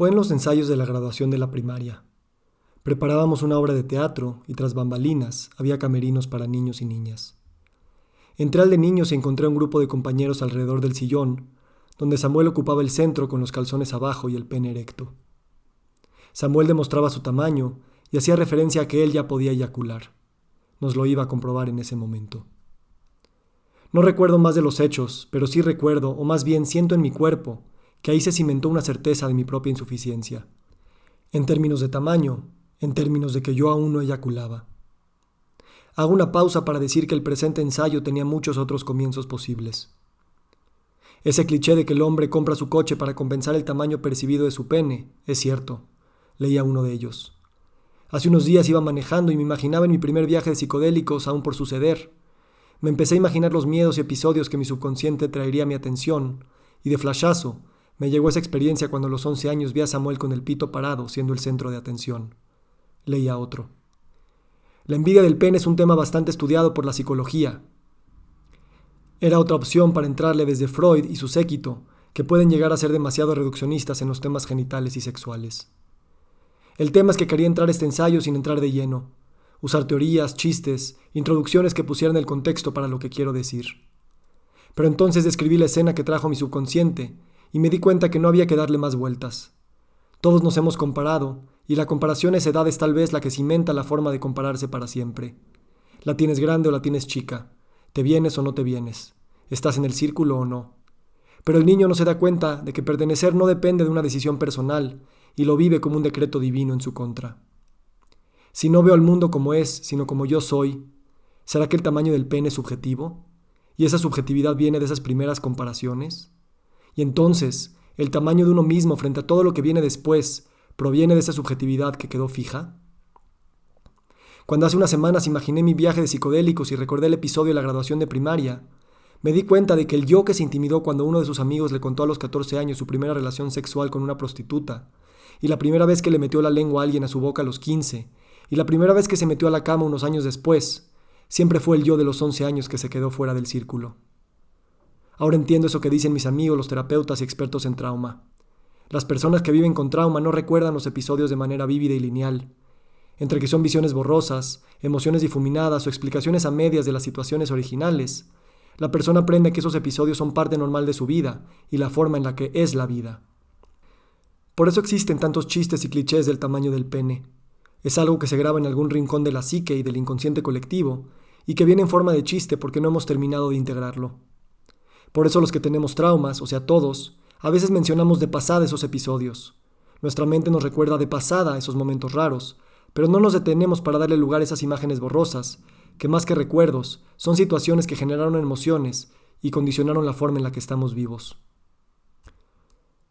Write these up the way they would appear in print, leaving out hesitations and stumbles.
Fue en los ensayos de la graduación de la primaria. Preparábamos una obra de teatro y tras bambalinas había camerinos para niños y niñas. Entré al de niños y encontré un grupo de compañeros alrededor del sillón, donde Samuel ocupaba el centro con los calzones abajo y el pene erecto. Samuel demostraba su tamaño y hacía referencia a que él ya podía eyacular. Nos lo iba a comprobar en ese momento. No recuerdo más de los hechos, pero sí recuerdo, o más bien siento en mi cuerpo, que ahí se cimentó una certeza de mi propia insuficiencia. En términos de tamaño, en términos de que yo aún no eyaculaba. Hago una pausa para decir que el presente ensayo tenía muchos otros comienzos posibles. Ese cliché de que el hombre compra su coche para compensar el tamaño percibido de su pene, es cierto, leía uno de ellos. Hace unos días iba manejando y me imaginaba en mi primer viaje de psicodélicos aún por suceder. Me empecé a imaginar los miedos y episodios que mi subconsciente traería a mi atención, y de flashazo me llegó esa experiencia cuando a los 11 años vi a Samuel con el pito parado siendo el centro de atención. Leía otro. La envidia del pene es un tema bastante estudiado por la psicología. Era otra opción para entrarle desde Freud y su séquito, que pueden llegar a ser demasiado reduccionistas en los temas genitales y sexuales. El tema es que quería entrar a este ensayo sin entrar de lleno, usar teorías, chistes, introducciones que pusieran el contexto para lo que quiero decir. Pero entonces describí la escena que trajo mi subconsciente y me di cuenta que no había que darle más vueltas. Todos nos hemos comparado, y la comparación a esa edad es tal vez la que cimenta la forma de compararse para siempre. La tienes grande o la tienes chica, te vienes o no te vienes, estás en el círculo o no. Pero el niño no se da cuenta de que pertenecer no depende de una decisión personal, y lo vive como un decreto divino en su contra. Si no veo al mundo como es, sino como yo soy, ¿será que el tamaño del pene es subjetivo? ¿Y esa subjetividad viene de esas primeras comparaciones? Y entonces, ¿el tamaño de uno mismo frente a todo lo que viene después proviene de esa subjetividad que quedó fija? Cuando hace unas semanas imaginé mi viaje de psicodélicos y recordé el episodio de la graduación de primaria, me di cuenta de que el yo que se intimidó cuando uno de sus amigos le contó a los 14 años su primera relación sexual con una prostituta, y la primera vez que le metió la lengua a alguien a su boca a los 15, y la primera vez que se metió a la cama unos años después, siempre fue el yo de los 11 años que se quedó fuera del círculo. Ahora entiendo eso que dicen mis amigos, los terapeutas y expertos en trauma. Las personas que viven con trauma no recuerdan los episodios de manera vívida y lineal. Entre que son visiones borrosas, emociones difuminadas o explicaciones a medias de las situaciones originales, la persona aprende que esos episodios son parte normal de su vida y la forma en la que es la vida. Por eso existen tantos chistes y clichés del tamaño del pene. Es algo que se graba en algún rincón de la psique y del inconsciente colectivo y que viene en forma de chiste porque no hemos terminado de integrarlo. Por eso los que tenemos traumas, o sea todos, a veces mencionamos de pasada esos episodios. Nuestra mente nos recuerda de pasada esos momentos raros, pero no nos detenemos para darle lugar a esas imágenes borrosas, que más que recuerdos, son situaciones que generaron emociones y condicionaron la forma en la que estamos vivos.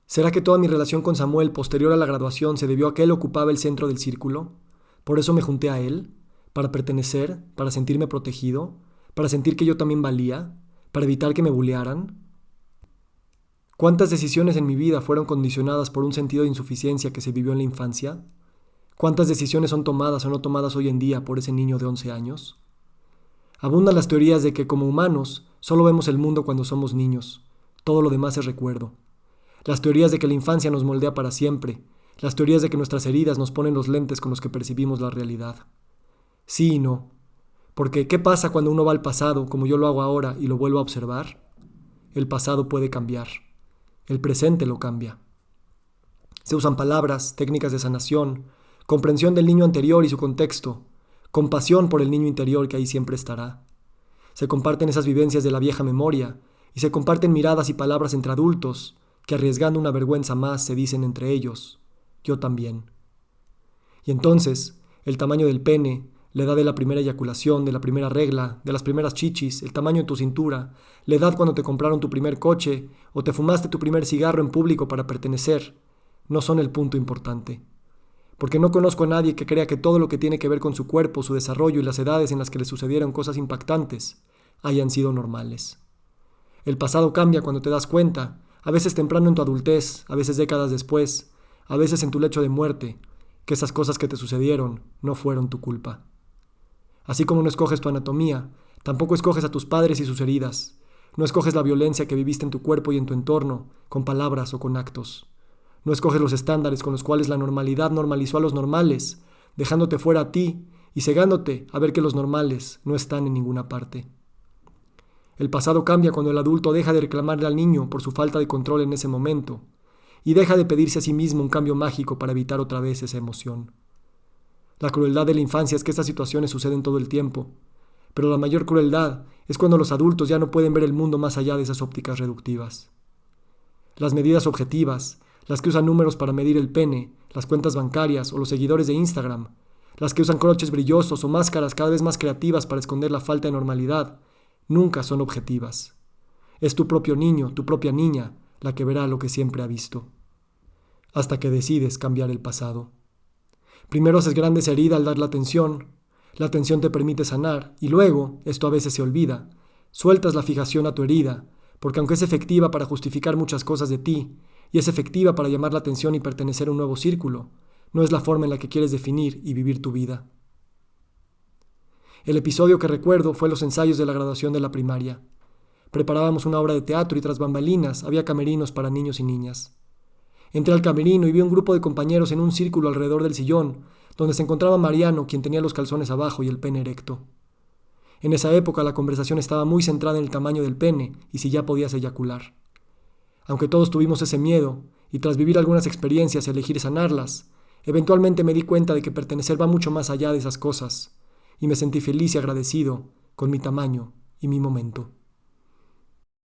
¿Será que toda mi relación con Samuel posterior a la graduación se debió a que él ocupaba el centro del círculo? ¿Por eso me junté a él? ¿Para pertenecer? ¿Para sentirme protegido? ¿Para sentir que yo también valía? ¿Para evitar que me bulearan? ¿Cuántas decisiones en mi vida fueron condicionadas por un sentido de insuficiencia que se vivió en la infancia? ¿Cuántas decisiones son tomadas o no tomadas hoy en día por ese niño de 11 años? Abundan las teorías de que como humanos solo vemos el mundo cuando somos niños. Todo lo demás es recuerdo. Las teorías de que la infancia nos moldea para siempre. Las teorías de que nuestras heridas nos ponen los lentes con los que percibimos la realidad. Sí y no. Porque, ¿qué pasa cuando uno va al pasado, como yo lo hago ahora, y lo vuelvo a observar? El pasado puede cambiar. El presente lo cambia. Se usan palabras, técnicas de sanación, comprensión del niño anterior y su contexto, compasión por el niño interior que ahí siempre estará. Se comparten esas vivencias de la vieja memoria y se comparten miradas y palabras entre adultos que arriesgando una vergüenza más se dicen entre ellos, yo también. Y entonces, el tamaño del pene, la edad de la primera eyaculación, de la primera regla, de las primeras chichis, el tamaño de tu cintura, la edad cuando te compraron tu primer coche o te fumaste tu primer cigarro en público para pertenecer, no son el punto importante. Porque no conozco a nadie que crea que todo lo que tiene que ver con su cuerpo, su desarrollo y las edades en las que le sucedieron cosas impactantes hayan sido normales. El pasado cambia cuando te das cuenta, a veces temprano en tu adultez, a veces décadas después, a veces en tu lecho de muerte, que esas cosas que te sucedieron no fueron tu culpa. Así como no escoges tu anatomía, tampoco escoges a tus padres y sus heridas. No escoges la violencia que viviste en tu cuerpo y en tu entorno, con palabras o con actos. No escoges los estándares con los cuales la normalidad normalizó a los normales, dejándote fuera a ti y cegándote a ver que los normales no están en ninguna parte. El pasado cambia cuando el adulto deja de reclamarle al niño por su falta de control en ese momento y deja de pedirse a sí mismo un cambio mágico para evitar otra vez esa emoción. La crueldad de la infancia es que estas situaciones suceden todo el tiempo, pero la mayor crueldad es cuando los adultos ya no pueden ver el mundo más allá de esas ópticas reductivas. Las medidas objetivas, las que usan números para medir el pene, las cuentas bancarias o los seguidores de Instagram, las que usan croches brillosos o máscaras cada vez más creativas para esconder la falta de normalidad, nunca son objetivas. Es tu propio niño, tu propia niña, la que verá lo que siempre ha visto. Hasta que decides cambiar el pasado. Primero haces grande esa herida al dar la atención te permite sanar, y luego, esto a veces se olvida, sueltas la fijación a tu herida, porque aunque es efectiva para justificar muchas cosas de ti, y es efectiva para llamar la atención y pertenecer a un nuevo círculo, no es la forma en la que quieres definir y vivir tu vida. El episodio que recuerdo fue los ensayos de la graduación de la primaria. Preparábamos una obra de teatro y tras bambalinas había camerinos para niños y niñas. Entré al camerino y vi un grupo de compañeros en un círculo alrededor del sillón, donde se encontraba Mariano, quien tenía los calzones abajo y el pene erecto. En esa época la conversación estaba muy centrada en el tamaño del pene y si ya podías eyacular. Aunque todos tuvimos ese miedo, y tras vivir algunas experiencias y elegir sanarlas, eventualmente me di cuenta de que pertenecer va mucho más allá de esas cosas, y me sentí feliz y agradecido con mi tamaño y mi momento.